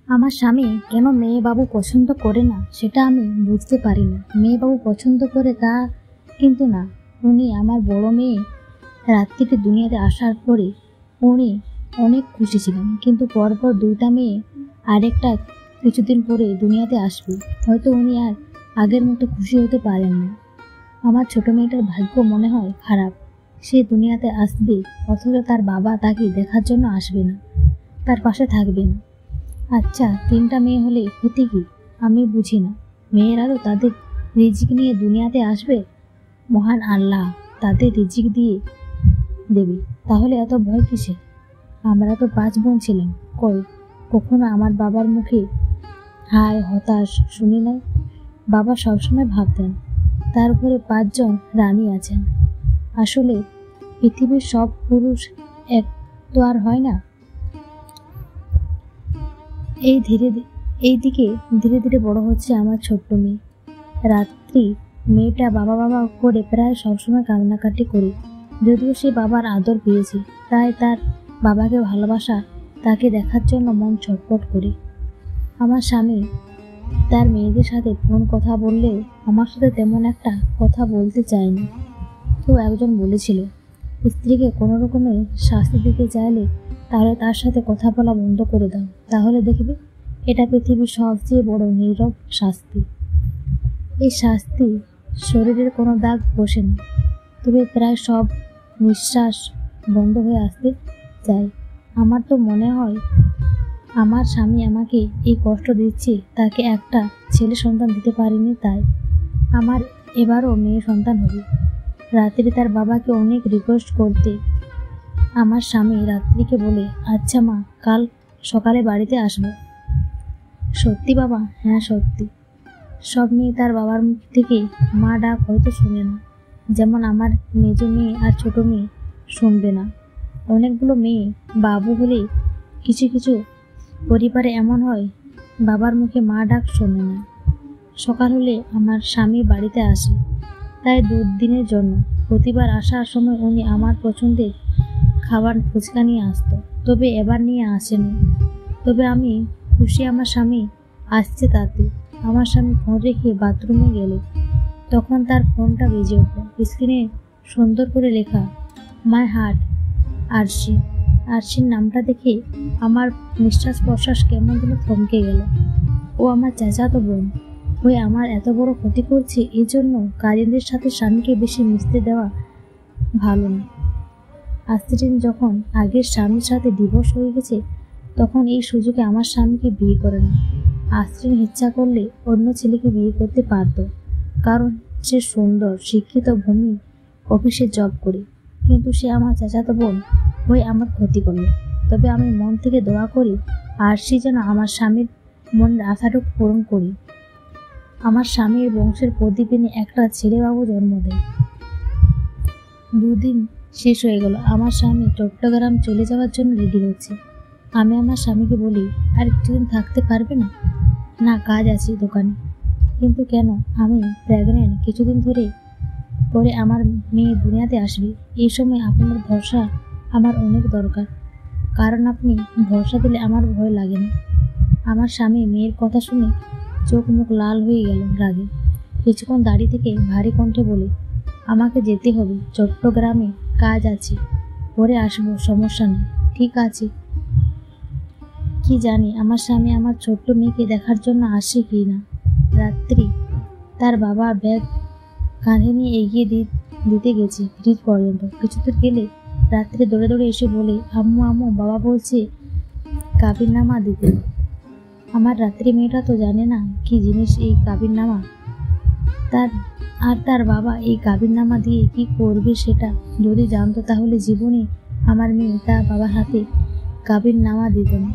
আমার স্বামী কেন মেয়েবাবু পছন্দ করে না সেটা আমি বুঝতে পারি না। মেয়েবাবু পছন্দ করে তা কিন্তু না। উনি আমার বড় মেয়ে রাত্রিতে দুনিয়াতে আসার পরে উনি অনেক খুশি ছিলেন, কিন্তু পরপর দুইটা মেয়ে আরেকটা কিছুদিন পরে দুনিয়াতে আসবে, হয়তো উনি আর আগের মতো খুশি হতে পারেন না। আমার ছোট মেয়েটার ভাগ্য মনে হয় খারাপ। সে দুনিয়াতে আসবে অথচ তার বাবা তাকে দেখার জন্য আসবে না, তার পাশে থাকবে না। আচ্ছা, তিনটা মেয়ে হলে ক্ষতি কি? আমি বুঝি না। মেয়েরা তো তাদের রিজিক নিয়ে দুনিয়াতে আসবে, মহান আল্লাহ তাদের রিজিক দিয়ে দেবে, তাহলে এত ভয় কিসে? আমরা তো 5 বোন ছিলাম, কখনো আমার বাবার মুখে হায় হতাশ শুনি নাই। বাবা সবসময় ভাবতেন তার ঘরে 5 জন রানী আছেন। আসলে পৃথিবীর সব পুরুষ এক তো আর হয় না। এইদিকে ধীরে ধীরে বড় হচ্ছে আমার ছোট্ট মেয়ে। রাত্রি মেয়েটা বাবা বাবা করে প্রায় সবসময় কান্নাকাটি করে। যদিও সে বাবার আদর পেয়েছে, তাই তার বাবাকে ভালোবাসা তাকে দেখার জন্য মন ছটফট করে। আমার স্বামী তার মেয়েদের সাথে ফোন কথা বললেও আমার সাথে তেমন একটা কথা বলতে চায়নি। কেউ একজন বলেছিল, স্ত্রীকে কোনো রকমে শাস্তি দিতে চাইলে তাহলে তার সাথে কথা বলা বন্ধ করে দাও, তাহলে দেখবে এটা পৃথিবীর সবচেয়ে বড় নীরব শাস্তি। এই শাস্তি শরীরের কোনো দাগ বসে না, তবে প্রায় সব নিঃশ্বাস বন্ধ হয়ে আসতে চায়। আমার তো মনে হয় আমার স্বামী আমাকে এই কষ্ট দিচ্ছে তাকে একটা ছেলে সন্তান দিতে পারিনি, তাই আমার এবারও মেয়ে সন্তান হবে। রাত্রি তার বাবাকে অনেক রিকোয়েস্ট করতে আমার স্বামী রাত্রিকে বলে, আচ্ছা মা, কাল সকালে বাড়িতে আসবো। সত্যি বাবা? হ্যাঁ সত্যি। সব মেয়ে তার বাবার মুখ থেকে মা ডাক হয়তো শুনে না, যেমন আমার মেজো মেয়ে আর ছোট মেয়ে শুনবে না। অনেকগুলো মেয়ে বাবু হলে কিছু কিছু পরিবারে এমন হয় বাবার মুখে মা ডাক শোনে না। সকাল হলে আমার স্বামী বাড়িতে আসে, তাই 2 দিনের জন্য। প্রতিবার আসার সময় উনি আমার পছন্দের খাবার ফুচকা নিয়ে আসতো, তবে এবার নিয়ে আসেনি। তবে আমি খুশি আমার স্বামী আসছে তাতে। আমার স্বামী ফোন রেখে বাথরুমে গেলে তখন তার ফোনটা বেজে উঠল। স্ক্রিনে সুন্দর করে লেখা, মাই হার্ট আরশি। আরশির নামটা দেখে আমার নিঃশ্বাস প্রশ্বাস কেমন যেন থমকে গেল। ও আমার চাচাতো বোন হয়ে আমার এত বড় ক্ষতি করছে, এই জন্য কাজিনদের সাথে স্বামীকে বেশি মিশতে দেওয়া ভালো না। আশ্রিন যখন আগের স্বামীর সাথে ডিভোর্স হয়ে গেছে, তখন এই সুযোগে আমার স্বামীকে বিয়ে করে না। আশ্রিন ইচ্ছা করলে অন্য ছেলেকে বিয়ে করতে পারত, কারণ সে সুন্দর, শিক্ষিত, ভূমি অফিসে জব করে। কিন্তু সে আমার চাচাতো বোন হয়ে আমার ক্ষতি করল। তবে আমি মন থেকে দোয়া করি আরশি যেন আমার স্বামীর মনের আশাটুকু পূরণ করি। আমার স্বামীর বংশের প্রদীপিনী একটা ছেলেবাবু জন্ম দেয়। 2 দিন শেষ হয়ে গেল। আমার স্বামী চট্টগ্রাম চলে যাওয়ার জন্য রেডি হচ্ছে। আমি আমার স্বামীকে বলি, আর কিছুদিন থাকতে পারবে না? না, কাজ আছে দোকানে। কিন্তু কেন? আমি প্রেগনেন্ট, কিছুদিন পরে আমার মেয়ে দুনিয়াতে আসবে। এই সময় আপনার ভরসা আমার অনেক দরকার, কারণ আপনি ভরসা দিলে আমার ভয় লাগে না। আমার স্বামী মেয়ের কথা শুনে চোখ মুখ লাল হয়ে গেল রাগে। কিছুক্ষণ দাঁড়িয়ে থেকে ভারী কণ্ঠে বলে, আমাকে যেতে হবে, চট্টগ্রামে কাজ আছে, পরে আসবো, সমস্যা নেই। ঠিক আছে। কি জানি আমার স্বামী আমার ছোট্ট মেয়েকে দেখার জন্য আসে কি না। রাত্রি তার বাবার ব্যাগ কাঁধে নিয়ে এগিয়ে দিতে গেছে ফ্রিজ পর্যন্ত। কিছুদূর গেলে রাত্রে দৌড়ে দৌড়ে এসে বলে, আম্মু আম্মু, বাবা বলছে কাবিননামা দিতে। আমার রাত্রি মেয়েটা তো জানে না কি জিনিস এই কাবিননামা। তার বাবা এই কাবিননামা দিয়ে কি করবে সেটা যদি জানতো, তাহলে জীবনে আমার মেয়ে তার বাবার হাতে কাবিননামা দিত না।